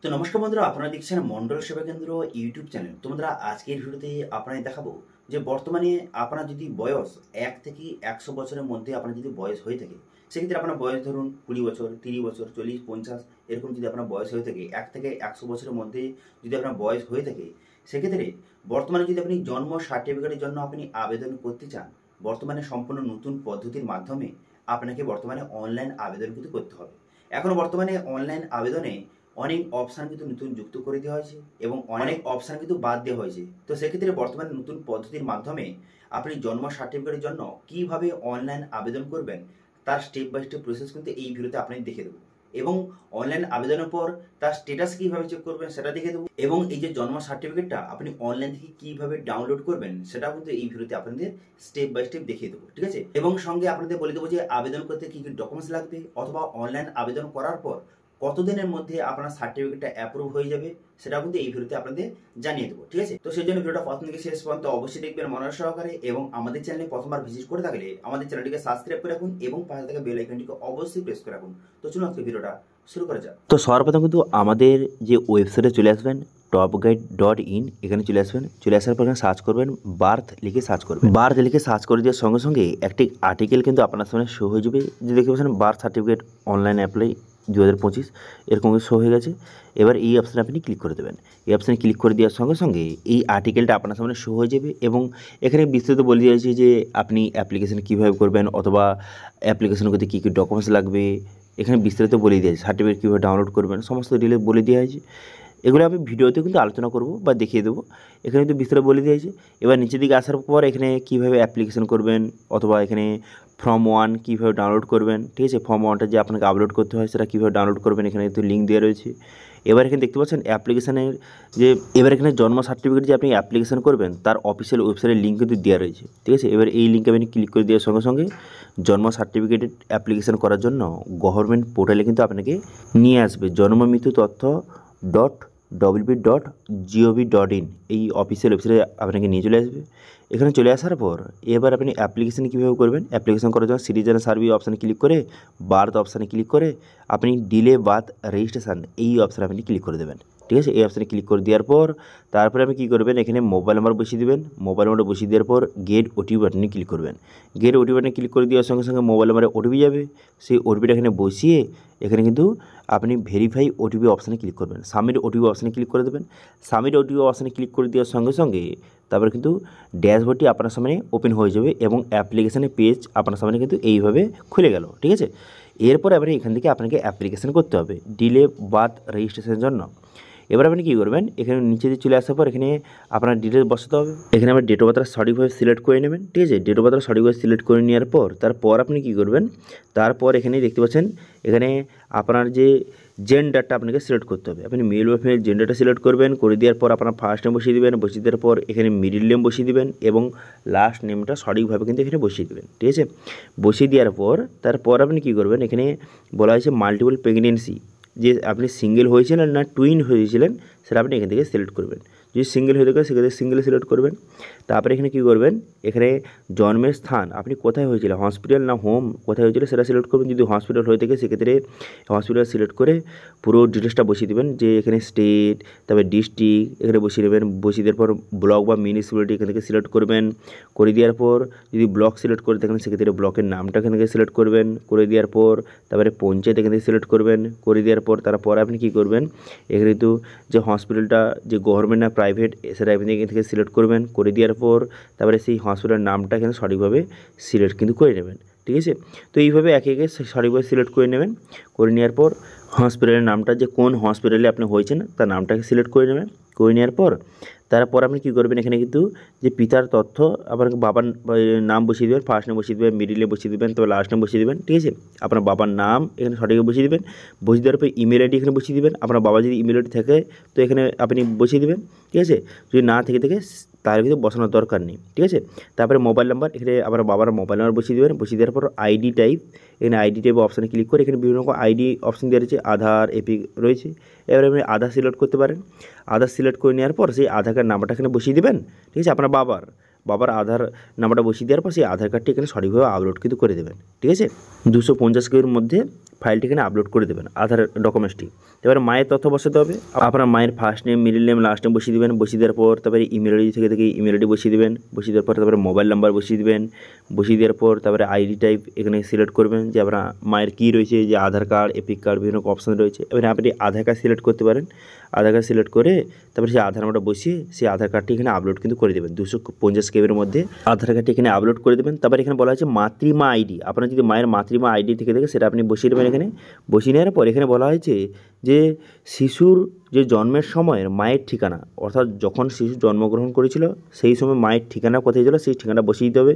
তো নমস্কার বন্ধুরা, আপনারা দেখছেন মন্ডল সেবা কেন্দ্র ইউটিউব চ্যানেল। তো বন্ধুরা, আজকের ভিডিওতে আপনাদের দেখাবো যে বর্তমানে আপনার যদি বয়স 1 থেকে 100 বছরের মধ্যে আপনার যদি বয়স হয়ে থাকে, সেক্ষেত্রে আপনার বয়স ধরুন 20 বছর, 30 বছর, 40, 50 এরকম যদি আপনার বয়স হয়ে থাকে, 1 থেকে 100 বছরের মধ্যে যদি আপনার বয়স হয়ে থাকে, সেক্ষেত্রে বর্তমানে যদি আপনি জন্ম সার্টিফিকেটের জন্য আপনি আবেদন করতে চান, বর্তমানে সম্পূর্ণ নতুন পদ্ধতির মাধ্যমে আপনাকে বর্তমানে অনলাইন আবেদন কিন্তু করতে হবে। এখন বর্তমানে অনলাইন আবেদনে অনেক অপশান কিন্তু নতুন যুক্ত করে দেওয়া হয়েছে এবং অনেক অপশান কিন্তু বাদ দেওয়া হয়েছে। তো সেক্ষেত্রে বর্তমানে নতুন পদ্ধতির মাধ্যমে আপনি জন্ম সার্টিফিকেটের জন্য কিভাবে অনলাইন আবেদন করবেন, তার স্টেপ বাই স্টেপ প্রসেস কিন্তু এই ভিডিওতে আপনাকে দেখে দেবো। এবং অনলাইন আবেদনের পর তার স্টেটাস কিভাবে চেক করবেন সেটা দেখে দেবো। এবং এই যে জন্ম সার্টিফিকেটটা আপনি অনলাইন থেকে কিভাবে ডাউনলোড করবেন সেটাও কিন্তু এই ভিডিওতে আপনাদের স্টেপ বাই স্টেপ দেখিয়ে দেবো, ঠিক আছে। এবং সঙ্গে আপনাদের বলে দেবো যে আবেদন করতে কি কি ডকুমেন্টস লাগবে, অথবা অনলাইন আবেদন করার পর কতদিনের মধ্যে আপনার সার্টিফিকেটটা অ্যাপ্রুভ হয়ে যাবে সেটা কিন্তু এই ভিডিওতে আপনাদের জানিয়ে দেবো, ঠিক আছে। তো সেই জন্য ভিডিওটা প্রথম থেকে শেষ পর্যন্ত অবশ্যই দেখবেন মনোযোগ সহকারে, এবং আমাদের চ্যানেলে প্রথমবার ভিজিট করে থাকলে আমাদের চ্যানেলটিকে সাবস্ক্রাইব করে রাখুন এবং পাশে থাকা বেল আইকনটিকে অবশ্যই প্রেস করে রাখুন। তো চলুন আজকে ভিডিওটা শুরু করা যাক। তো সর্বপ্রথম কিন্তু আমাদের যে ওয়েবসাইটে চলে আসবেন, topguide.in, এখানে চলে আসবেন। চলে আসার পর এখানে সার্চ করবেন বার্থ লিখে সার্চ করবেন। বার্থ লিখে সার্চ করে দেওয়ার সঙ্গে সঙ্গে একটি আর্টিকেল কিন্তু আপনার সামনে শো হয়ে যাবে, যে দেখতে পাচ্ছেন বার্থ সার্টিফিকেট অনলাইন অ্যাপ্লাই 2025 এরকম শো হয়ে গেছে। এবার এই অপশানে আপনি ক্লিক করে দেবেন। এই অপশানে ক্লিক করে দেওয়ার সঙ্গে সঙ্গে এই আর্টিকেলটা আপনার সামনে শো হয়ে যাবে, এবং এখানে বিস্তারিত বলে দেওয়া হয়েছে যে আপনি অ্যাপ্লিকেশন কীভাবে করবেন, অথবা অ্যাপ্লিকেশন করতে কী কী ডকুমেন্টস লাগবে, এখানে বিস্তারিত বলে দেওয়া হয়েছে। সার্টিফিকেট কীভাবে ডাউনলোড করবেন সমস্ত ডিটেল বলে দেওয়া হয়েছে। এগুলো আমি ভিডিওতে কিন্তু আলোচনা করব বা দেখিয়ে দেবো, এখানে কিন্তু বিস্তারিত বলে দিয়েছে। এবার নিচের দিকে আসার পর এখানে কীভাবে অ্যাপ্লিকেশন করবেন, অথবা এখানে ফর্ম 1 কীভাবে ডাউনলোড করবেন, ঠিক আছে। ফর্ম 1টা যে আপনাকে আপলোড করতে হয় সেটা কীভাবে ডাউনলোড করবেন, এখানে কিন্তু লিঙ্ক দেওয়া রয়েছে। এবার এখানে দেখতে পাচ্ছেন অ্যাপ্লিকেশানের যে, এবার এখানে জন্ম সার্টিফিকেট যে আপনি অ্যাপ্লিকেশন করবেন তার অফিসিয়াল ওয়েবসাইটের লিঙ্ক কিন্তু দেওয়া রয়েছে, ঠিক আছে। এবার এই লিঙ্কে আপনি ক্লিক করে দেওয়ার সঙ্গে সঙ্গে জন্ম সার্টিফিকেটের অ্যাপ্লিকেশন করার জন্য গভর্নমেন্ট পোর্টালে কিন্তু আপনাকে নিয়ে আসবে। জন্ম মৃত্যু তথ্য www.gov.in এই অফিসিয়াল ওয়েবসাইটে আপনাকে নিয়ে চলে আসবে। এখানে চলে আসার পর এবার আপনি অ্যাপ্লিকেশন কীভাবে করবেন, অ্যাপ্লিকেশন করার জন্য সিটিজেন সার্ভে অপশানে ক্লিক করে, বার্থ অপশানে ক্লিক করে আপনি ডিলে বার্থ রেজিস্ট্রেশন এই অপশানে আপনি ক্লিক করে দেবেন, ঠিক আছে। এই অপশানে ক্লিক করে দেওয়ার পর তারপরে আপনি কী করবেন, এখানে মোবাইল নাম্বার বসিয়ে দেবেন। মোবাইল নাম্বারটা বসিয়ে দেওয়ার পর গেট ওটিপি বাটনে ক্লিক করবেন। গেট ওটিপি বাটনে ক্লিক করে দেওয়ার সঙ্গে সঙ্গে মোবাইল নাম্বারে ওটিপি যাবে। সেই ওটিপিটা এখানে বসিয়ে এখানে কিন্তু আপনি ভেরিফাই ওটিপি অপশানে ক্লিক করবেন। সাবমিট ওটিপি অপশানে ক্লিক করে দেবেন। সাবমিট ওটিপি অপশানে ক্লিক করে দেওয়ার সঙ্গে সঙ্গে তারপরে কিন্তু ড্যাশবোর্ডটি আপনার সামনে ওপেন হয়ে যাবে, এবং অ্যাপ্লিকেশানের পেজ আপনার সামনে কিন্তু এইভাবে খুলে গেল, ঠিক আছে। এরপর এবারে এখান থেকে আপনাকে অ্যাপ্লিকেশান করতে হবে ডিলে বার্থ রেজিস্ট্রেশনের জন্য। এবার আপনি কী করবেন, এখানে নিচে দিয়ে চলে আসার পর এখানে আপনার ডিটেলস বসাতে হবে। এখানে আপনার ডেট অফ বার্থটা সঠিকভাবে সিলেক্ট করে নেবেন, ঠিক আছে। ডেট অফ বার্থটা সঠিকভাবে সিলেক্ট করে নেওয়ার পর তারপর আপনি কী করবেন, তারপর এখানে দেখতে পাচ্ছেন এখানে আপনার যে জেন্ডারটা আপনাকে সিলেক্ট করতে হবে। আপনি মেল বা ফিমেল জেন্ডারটা সিলেক্ট করবেন। করে দেওয়ার পর আপনার ফার্স্ট নেম বসিয়ে দেবেন। বসিয়ে দেওয়ার পর এখানে মিডিল নেম বসিয়ে দেবেন, এবং লাস্ট নেমটা সঠিকভাবে কিন্তু এখানে বসিয়ে দেবেন, ঠিক আছে। বসিয়ে দেওয়ার পর তারপর আপনি কী করবেন, এখানে বলা হয়েছে মাল্টিপল প্রেগনেন্সি, যে আপনি সিঙ্গেল হয়েছিলেন না টুইন হয়েছিলেন সেটা আপনি এখান থেকে সিলেক্ট করবেন। যদি সিঙ্গেল হয়ে থাকে সেক্ষেত্রে সিঙ্গেল সিলেক্ট করবেন। তারপরে এখানে কী করবেন, এখানে জন্মের স্থান আপনি কোথায় হয়েছিল, হসপিটাল না হোম, কোথায় হয়েছিল সেটা সিলেক্ট করবেন। যদি হসপিটাল হয়ে থাকে সেক্ষেত্রে হসপিটাল সিলেক্ট করে পুরো ডিটেলসটা বসিয়ে দেবেন, যে এখানে স্টেট, তারপরে ডিস্ট্রিক্ট এখানে বসিয়ে দেবেন। বসিয়ে দেওয়ার পর ব্লক বা মিউনিসিপ্যালিটি এখান থেকে সিলেক্ট করবেন। করে দেওয়ার পর যদি ব্লক সিলেক্ট করে থাকেন সেক্ষেত্রে ব্লকের নামটা এখান থেকে সিলেক্ট করবেন। করে দেওয়ার পর তারপরে পঞ্চায়েত এখান থেকে সিলেক্ট করবেন। করে দেওয়ার পর তারপর আপনি কী করবেন, এখানে কিন্তু যে হসপিটালটা যে গভর্নমেন্ট না প্রাইভেট সেটা আপনি এখান থেকে সিলেক্ট করবেন। করে দেওয়ার পর তারপরে সেই হসপিটালের নামটা এখানে সঠিকভাবে সিলেক্ট কিন্তু করে নেবেন, ঠিক আছে। তো এইভাবে একে একে সঠিকভাবে সিলেক্ট করে নেবেন। করে নেওয়ার পর হসপিটালের নামটা, যে কোন হসপিটালে আপনি হয়েছেন তার নামটাকে সিলেক্ট করে নেবেন। করে নেওয়ার পর তারপর আপনি কী করবেন, এখানে কিন্তু যে পিতার তথ্য আপনার বাবার নাম বসিয়ে দেবেন। ফার্স্ট নেম বসিয়ে দেবেন, মিডিল নেম বসিয়ে দেবেন, তবে লাস্ট নেম বসিয়ে দেবেন, ঠিক আছে। আপনার বাবার নাম এখানে সঠিকভাবে বসিয়ে দেবেন। বসিয়ে দেওয়ার পর ইমেল আইডি এখানে বসিয়ে দেবেন। আপনার বাবা যদি ইমেল আইডি থাকে তো এখানে আপনি বসিয়ে দেবেন, ঠিক আছে। যদি না থেকে তার কিন্তু বসানোর দরকার নেই, ঠিক আছে। তারপরে মোবাইল নাম্বার, এখানে আপনার বাবার মোবাইল নাম্বার বসিয়ে দেবেন। বসিয়ে দেওয়ার পর আইডি টাইপ, এখানে আইডি টাইপ অপশানে ক্লিক করে এখানে বিভিন্ন রকম আইডি অপশান দেওয়া রয়েছে, আধার, এপিক রয়েছে। এবারে আপনি আধার সিলেক্ট করতে পারেন। আধার সিলেক্ট করে নেওয়ার পর সেই আধার কার্ড নাম্বারটা এখানে বসিয়ে দেবেন, ঠিক আছে। আপনার বাবার বাবার আধার নাম্বারটা বসিয়ে দেওয়ার পর সেই আধার কার্ডটি এখানে সঠিকভাবে আপলোড কিন্তু করে দেবেন। ঠিক আছে, 250 কেবির মধ্যে ফাইলটি এখানে আপলোড করে দেবেন আধার ডকুমেন্টসটি। এবারে মায়ের তথ্য বসাতে হবে। আপনার মায়ের first name, middle name, last name বসিয়ে দেবেন। বসিয়ে দেওয়ার পর তারপরে ইমেল আইডি থেকে ইমেল আইডি বসিয়ে দেবেন। বসিয়ে দেওয়ার পর তারপরে মোবাইল নাম্বার বসিয়ে দেবেন। বসিয়ে দেওয়ার পর তারপরে আইডি টাইপ এখানে সিলেক্ট করবেন যে আপনার মায়ের কী রয়েছে, যে আধার কার্ড, এপিক কার্ড, বিভিন্ন অপশান রয়েছে। এবারে আপনি আধার কার্ড সিলেক্ট করতে পারেন। আধার কার্ড সিলেক্ট করে তারপরে সেই আধার নাম্বারটা বসিয়ে সেই আধার কার্ডটি এখানে আপলোড কিন্তু করে দেবেন। 250 কেবির মধ্যে আধার কার্ডটি এখানে আপলোড করে দেবেন। তারপরে এখানে বলা হয়েছে মাতৃমা আইডি। আপনার যদি মায়ের মাতৃমা আইডি থেকে থাকে সেটা আপনি বসিয়ে দেবেন এখানে। বসিয়ে নেওয়ার পর এখানে বলা হয়েছে যে শিশুর যে জন্মের সময়ের মায়ের ঠিকানা, অর্থাৎ যখন শিশু জন্মগ্রহণ করেছিল সেই সময় মায়ের ঠিকানা কোথায় ছিল সেই ঠিকানা বসিয়ে দিতে হবে।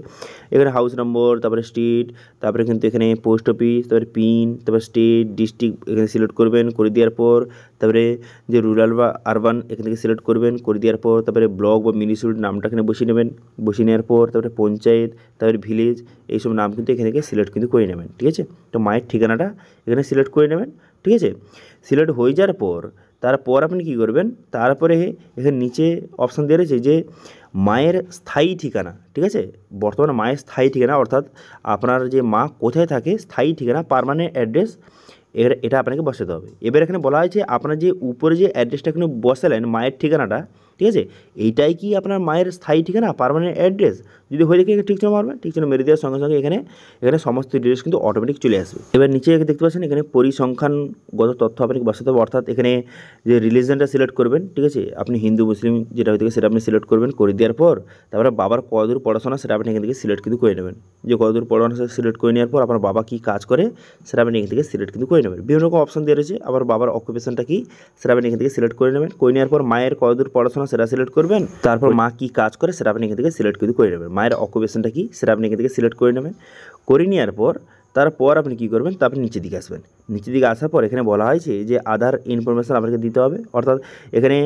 এখানে হাউস নম্বর, তারপরে স্ট্রিট, তারপরে কিন্তু এখানে পোস্ট অফিস, তারপরে পিন, তারপরে স্টেট, ডিস্ট্রিক্ট এখানে সিলেক্ট করবেন। করে দেওয়ার পর তারপরে যে রুরাল বা আরবান এখান থেকে সিলেক্ট করবেন। করে দেওয়ার পর তারপরে ব্লক বা মিউনিসিপ্যালিটির নামটা এখানে বসিয়ে নেবেন। বসিয়ে নেওয়ার পর তারপরে পঞ্চায়েত, তারপরে ভিলেজ, এইসব নাম কিন্তু এখানে থেকে সিলেক্ট কিন্তু করে নেবেন। ঠিক আছে, তো মায়ের ঠিকানাটা এখানে সিলেক্ট করে নেবেন। ঠিক আছে, সিলেক্ট হয়ে যাওয়ার পর তারপর আপনি কী করবেন, তারপরে এখানে নিচে অপশান দেওয়া রয়েছে যে মায়ের স্থায়ী ঠিকানা। ঠিক আছে, বর্তমানে মায়ের স্থায়ী ঠিকানা অর্থাৎ আপনার যে মা কোথায় থাকে স্থায়ী ঠিকানা, পার্মানেন্ট অ্যাড্রেস, এটা আপনাকে বসাতে হবে। এবার এখানে বলা হয়েছে আপনার যে উপরে যে অ্যাড্রেসটা এখানে বসালেন মায়ের ঠিকানাটা, ঠিক আছে, এইটাই কি আপনার মায়ের স্থায়ী ঠিকানা, পার্মানেন্ট অ্যাড্রেস? যদি হয়ে দেখে ঠিক চিহ্ন মারবেন। ঠিক চিহ্ন মেরে দেওয়ার সঙ্গে সঙ্গে এখানে সমস্ত ডিটেলস কিন্তু অটোমেটিক চলে আসবে। এবার নিচে দেখতে পাচ্ছেন এখানে পরিসংখ্যানগত তথ্য আপনাকে বসাতে হবে, অর্থাৎ এখানে যে রিলিজনটা সিলেক্ট করবেন। ঠিক আছে, আপনি হিন্দু মুসলিম যেটা হয়ে থাকে সেটা আপনি সিলেক্ট করবেন। করে দেওয়ার পর তারপরে বাবার কতদূর পড়াশোনা সেটা আপনি এখান থেকে সিলেক্ট কিন্তু করে নেবেন। যে কতদূর পড়াশোনা সিলেক্ট করে নেওয়ার পর আপনার বাবা কী কাজ করে সেটা আপনি এখান থেকে সিলেক্ট কিন্তু করে নেবেন। বিভিন্ন রকম অপশন দেওয়া রয়েছে। আবার বাবার অকুপেশনটা কী সেটা আপনি এখান থেকে সিলেক্ট করে নেবেন। করে নেওয়ার পর মায়ের কতদূর পড়াশোনা সেটা সিলেক্ট করবেন। তারপর মা কী কাজ করে সেটা আপনি এখান থেকে সিলেক্ট কিন্তু করে নেবেন। মায়ের অকুপেশনটা কী সেটা আপনি এখান থেকে সিলেক্ট করে নেবেন। করে নেওয়ার পর তারপর আপনি কী করবেন, তারপর নিচের দিকে আসবেন। নিচের দিকে আসার পর এখানে বলা হয়েছে যে আধার ইনফরমেশান আপনাকে দিতে হবে, অর্থাৎ এখানে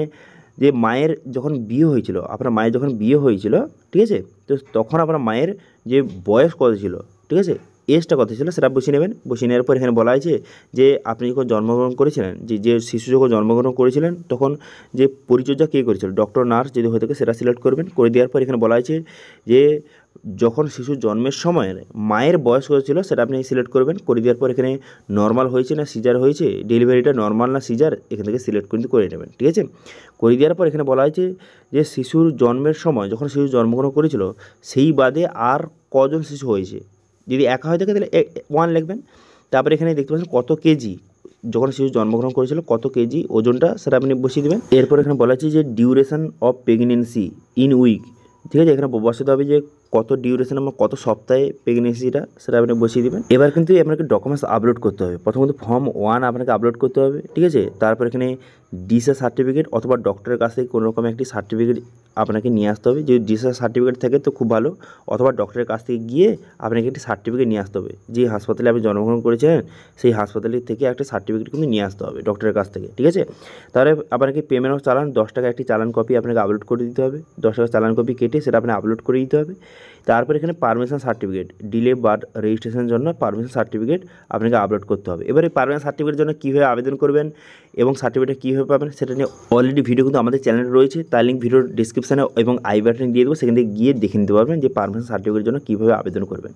যে মায়ের যখন বিয়ে হয়েছিল, আপনার মায়ের যখন বিয়ে হয়েছিল, ঠিক আছে, তো তখন আপনার মায়ের যে বয়স কত ছিল, ঠিক আছে, এজটা কত ছিল সেটা বসিয়ে নেবেন। বসিয়ে নেওয়ার পর এখানে বলা হয়েছে যে আপনি যখন জন্মগ্রহণ করেছিলেন, যে শিশু যখন জন্মগ্রহণ করেছিলেন তখন যে পরিচর্যা কে করেছিল, ডক্টর, নার্স যদি হয়ে থাকে সেটা সিলেক্ট করবেন। করে দেওয়ার পর এখানে বলা হয়েছে যে যখন শিশু জন্মের সময় মায়ের বয়স কত ছিল সেটা আপনি সিলেক্ট করবেন। করে দেওয়ার পর এখানে নর্মাল হয়েছে না সিজার হয়েছে, ডেলিভারিটা নর্মাল না সিজার এখান থেকে সিলেক্ট কিন্তু করে নেবেন। ঠিক আছে, করে দেওয়ার পর এখানে বলা হয়েছে যে শিশুর জন্মের সময় যখন শিশু জন্মগ্রহণ করেছিল সেই বাদে আর কজন শিশু হয়েছে, যদি একা হয়ে থাকে তাহলে 1 লিখবেন। তারপরে এখানে দেখতে পাচ্ছেন কত কেজি যখন শিশু জন্মগ্রহণ করেছিল, কত কেজি ওজনটা সেটা আপনি বসিয়ে দেবেন। এরপর এখানে বলা হচ্ছে যে duration of pregnancy in week. ঠিক আছে, এখানে বসাতে হবে যে কত ডিউরেশন আমার কত সপ্তাহে প্রেগনেন্সিটা সেটা আপনি বসিয়ে দেবেন। এবার কিন্তু আপনাকে ডকুমেন্টস আপলোড করতে হবে। প্রথমত ফর্ম 1 আপনাকে আপলোড করতে হবে। ঠিক আছে, তারপর এখানে ডিসচার্জ সার্টিফিকেট অথবা ডক্টরের কাছ থেকে কোনো রকম একটি সার্টিফিকেট আপনাকে নিয়ে আসতে হবে। যদি ডিসচার্জ সার্টিফিকেট থাকে তো খুব ভালো, অথবা ডক্টরের কাছ থেকে গিয়ে আপনাকে একটি সার্টিফিকেট নিয়ে আসতে হবে। যে হাসপাতালে আপনি জন্মগ্রহণ করেছেন সেই হাসপাতালের থেকে একটা সার্টিফিকেট কিন্তু নিয়ে আসতে হবে ডক্টরের কাছ থেকে। ঠিক আছে, তাহলে আপনাকে পেমেন্ট অফ চালান 10 টাকা একটি চালান কপি আপনাকে আপলোড করে দিতে হবে। 10 টাকা চালান কপি কেটে সেটা আপনি আপলোড করে দিতে হবে। তারপর এখানে পারমিশন সার্টিফিকেট, ডিলে বার্থ রেজিস্ট্রেশনের জন্য পারমিশন সার্টিফিকেট আপনাকে আপলোড করতে হবে। এবার এই পারমিশন সার্টিফিকেটের জন্য কীভাবে আবেদন করবেন এবং সার্টিফিকেটটা কীভাবে পাবেন সেটা নিয়ে অলরেডি ভিডিও কিন্তু আমাদের চ্যানেলে রয়েছে, তার লিঙ্ক ভিডিওর ডিসক্রিপশানে এবং আই বাটনে দিয়ে দেবো, সেখান থেকে গিয়ে দেখে নিতে পারবেন যে পারমিশন সার্টিফিকেটের জন্য কীভাবে আবেদন করবেন।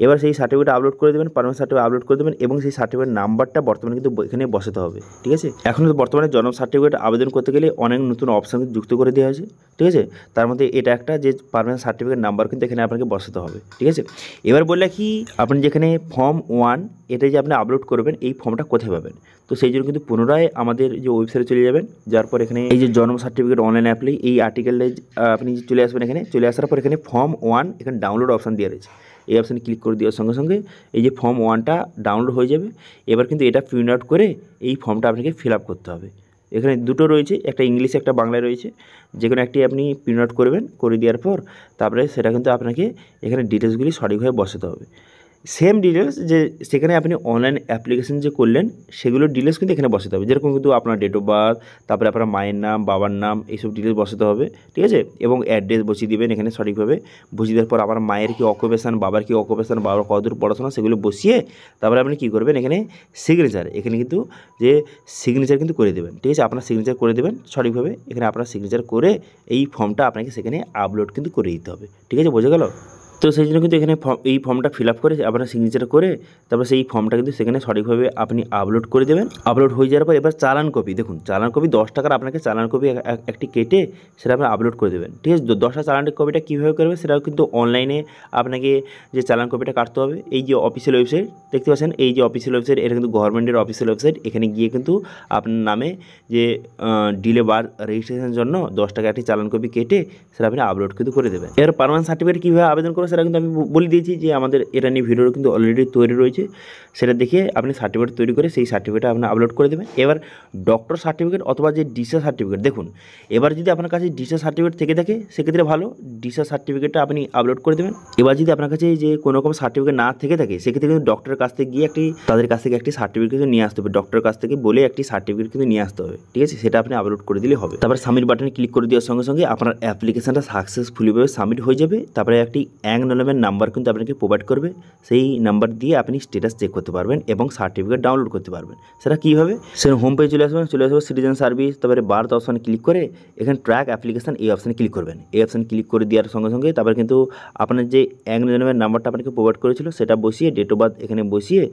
এবার সেই সার্টিফিকেট আপলোড করে দেবেন, পারমিশন সার্টিফিকেট আপলোড করে দেবেন এবং সেই সার্টিফিকেট নাম্বারটা বর্তমানে কিন্তু এখানে বসাতে হবে। ঠিক আছে, এখন তো বর্তমানে জন্ম সার্টিফিকেট আবেদন করতে গেলে অনেক নতুন অপশান যুক্ত করে দেওয়া হয়েছে। ঠিক আছে, তার মধ্যে এটা একটা যে পারমিশন সার্টিফিকেট নাম্বার কিন্তু এখানে আপনাকে বসাতে হবে। ঠিক আছে, এবার বললে কি আপনি যেখানে ফর্ম 1 এটা যে আপনি আপলোড করবেন এই ফর্মটা কোথায় পাবেন, তো সেই জন্য কিন্তু পুনরায় আমাদের যে ওয়েবসাইটে চলে যাবেন। যার পর এখানে এই যে জন্ম সার্টিফিকেট অনলাইন অ্যাপ্লাই এই আর্টিকেলে আপনি চলে আসবেন। এখানে চলে আসার পর এখানে ফর্ম 1 এখানে ডাউনলোড অপশান দেওয়া রয়েছে। এই অপশানে ক্লিক করে দেওয়ার সঙ্গে সঙ্গে এই যে ফর্ম 1টা ডাউনলোড হয়ে যাবে। এবার কিন্তু এটা প্রিন্ট আউট করে এই ফর্মটা আপনাকে ফিল আপ করতে হবে। এখানে দুটো রয়েছে, একটা ইংলিশে একটা বাংলায় রয়েছে, যে কোনো একটি আপনি প্রিন্ট আউট করবেন। করে দেওয়ার পর তারপরে সেটা কিন্তু আপনাকে এখানে ডিটেলসগুলি সঠিকভাবে বসাতে হবে। সেম ডিটেলস যে সেখানে আপনি অনলাইন অ্যাপ্লিকেশন যে করলেন সেগুলোর ডিটেলস কিন্তু এখানে বসাতে হবে, যেরকম কিন্তু আপনার ডেট অফ বার্থ, তারপরে আপনার মায়ের নাম, বাবার নাম, এইসব ডিটেলস বসাতে হবে, ঠিক আছে। এবং অ্যাড্রেস বসিয়ে দেবেন এখানে সঠিকভাবে। বসিয়ে দেওয়ার পর আমার মায়ের কী অকুপেশান, বাবার কী অকুপেশান, বাবার কতদূর পড়াশোনা, সেগুলো বসিয়ে তারপরে আপনি কী করবেন, এখানে সিগনেচার, এখানে কিন্তু যে সিগনেচার কিন্তু করে দেবেন, ঠিক আছে। আপনার সিগনেচার করে দেবেন সঠিকভাবে, এখানে আপনার সিগনেচার করে এই ফর্মটা আপনাকে সেখানে আপলোড কিন্তু করে দিতে হবে, ঠিক আছে, বোঝা গেল। তো সেই জন্য কিন্তু এখানে এই ফর্মটা ফিল আপ করে আপনার সিগনেচার করে তারপর সেই ফর্মটা কিন্তু সেখানে সঠিকভাবে আপনি আপলোড করে দেবেন। আপলোড হয়ে যাওয়ার পর এবার চালান কপি, দেখুন চালান কপি 10 টাকার আপনাকে চালান কপি একটি কেটে সেটা আপনি আপলোড করে দেবেন, ঠিক আছে। 10টা চালান কপিটা কীভাবে করবে সেটাও কিন্তু অনলাইনে আপনাকে যে চালান কপিটা কাটতে হবে, এই যে অফিসিয়াল ওয়েবসাইট দেখতে পাচ্ছেন, এই যে অফিসিয়াল ওয়েবসাইট, এটা কিন্তু গভর্নমেন্টের অফিসিয়াল ওয়েবসাইট। এখানে গিয়ে কিন্তু আপনার নামে যে ডিলে বার রেজিস্ট্রেশনের জন্য 10 টাকা একটি চালান কপি কেটে সেটা আপনি আপলোড কিন্তু করে দেবেন। এর পারমানেন্ট সার্টিফিকেট কীভাবে আবেদন করে সেটা কিন্তু আমি বলে দিয়েছি, যে আমাদের এটা নিয়ে ভিডিও কিন্তু অলরেডি তৈরি রয়েছে, সেটা দেখে আপনি সার্টিফিকেট তৈরি করে সেই সার্টিফিকেট আপনি আপলোড করে দেবেন। এবার ডক্টর সার্টিফিকেট অথবা যে ডিসা সার্টিফিকেট, দেখুন এবার যদি আপনার কাছে ডিসা সার্টিফিকেট থেকে থাকে সেক্ষেত্রে ভালো, ডিসা সার্টিফিকেটটা আপনি আপলোড করে দেবেন। এবার যদি আপনার কাছে যে কোনো রকম সার্টিফিকেট না থেকে থাকে সেক্ষেত্রে কিন্তু ডক্টরের কাছ থেকে গিয়ে তাদের কাছ থেকে একটি সার্টিফিকেট কিন্তু নিয়ে আসতে হবে, ডক্টরের কাছ থেকে বলে একটি সার্টিফিকেট কিন্তু নিয়ে আসতে হবে, ঠিক আছে। সেটা আপনি আপলোড করে দিলে হবে। তারপর সাবমিট বাটনে ক্লিক করে দেওয়ার সঙ্গে সঙ্গে আপনার অ্যাপ্লিকেশনটা সাকসেসফুলিভাবে সাবমিট হয়ে যাবে। তারপরে একটি অ্যাকনলেজমেন্ট নাম্বার কিন্তু আপনাকে প্রোভাইড করবে, সেই নাম্বার দিয়ে আপনি স্ট্যাটাস চেক করতে পারবেন এবং সার্টিফিকেট ডাউনলোড করতে পারবেন। সেটা কীভাবে, সেটা হোম পেজে চলে আসবেন, সিটিজেন সার্ভিস, তারপরে বার্থ অপশানে ক্লিক করে এখানে ট্র্যাক অ্যাপ্লিকেশন এই অপশানে ক্লিক করবেন। এই অপশানে ক্লিক করে দেওয়ার সঙ্গে সঙ্গে তারপরে কিন্তু আপনার যে অ্যাকনলেজমেন্ট নাম্বারটা আপনাকে প্রোভাইড করেছিল সেটা বসিয়ে ডেট অফ বার্থ এখানে বসিয়ে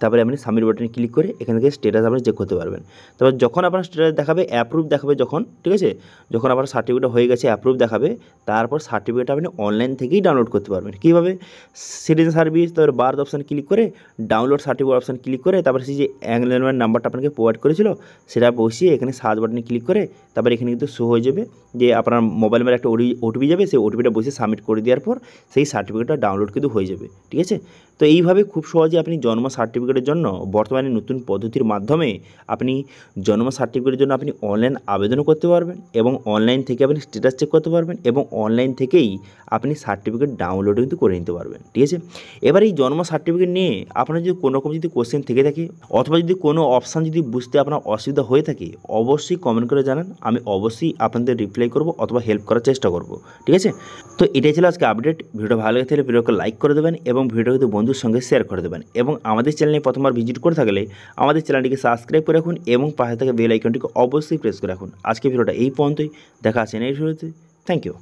তারপরে আপনি সাবমিট বাটনে ক্লিক করে এখান থেকে স্ট্যাটাস আপনি চেক করতে পারবেন। তারপর যখন আপনার স্ট্যাটাস দেখাবে অ্যাপ্রুভ দেখাবে, যখন ঠিক আছে, যখন আপনার সার্টিফিকেট হয়ে গেছে অ্যাপ্রুভ দেখাবে, তারপর সার্টিফিকেট আপনি অনলাইন থেকেই ডাউনলোড করতে পারবেন। কীভাবে, সিটিজেন সার্ভিস, তারপর বার্থ অপশান ক্লিক করে ডাউনলোড সার্টিফিকেট অপশান ক্লিক করে তারপরে সেই যে অ্যাকনলেজমেন্ট নাম্বারটা আপনাকে প্রোভাইড করেছিল সেটা বসিয়ে এখানে সার্চ বাটনে ক্লিক করে তারপর এখানে কিন্তু শো হয়ে যাবে যে আপনার মোবাইল নাম্বার একটা ওটিপি যাবে, সেই ওটিপিটা বসে সাবমিট করে দেওয়ার পর সেই সার্টিফিকেটটা ডাউনলোড কিন্তু হয়ে যাবে, ঠিক আছে। তো এইভাবে খুব সহজে আপনি জন্ম সার্টিফিকেটের জন্য বর্তমানে নতুন পদ্ধতির মাধ্যমে আপনি জন্ম সার্টিফিকেটের জন্য আপনি অনলাইন আবেদনও করতে পারবেন এবং অনলাইন থেকে আপনি স্ট্যাটাস চেক করতে পারবেন এবং অনলাইন থেকেই আপনি সার্টিফিকেট ডাউনলোডও কিন্তু করে নিতে পারবেন, ঠিক আছে। এবার এই জন্ম সার্টিফিকেট নিয়ে আপনার যদি কোনো রকম যদি কোশ্চেন থেকে থাকে অথবা যদি কোনো অপশান যদি বুঝতে আপনার অসুবিধা হয়ে থাকে অবশ্যই কমেন্ট করে জানান, আমি অবশ্যই আপনাদের রিপ্লাই করব অথবা হেল্প করার চেষ্টা করব, ঠিক আছে। তো এটাই ছিল আজকে আপডেট। ভিডিওটা ভালো লেগে থাকলে ভিডিওকে লাইক করে দেবেন এবং ভিডিওটা কিন্তু বন্ধুর সঙ্গে শেয়ার করে দেবেন এবং আমাদের চ্যানেলে প্রথমবার ভিজিট করে থাকলে আমাদের চ্যানেলটিকে সাবস্ক্রাইব করে রাখুন এবং পাশে থাকা বেল আইকনটিকে অবশ্যই প্রেস করে রাখুন। আজকে ভিডিওটা এই পর্যন্তই, দেখা আছে নেক্সট ভিডিওতে। Thank you.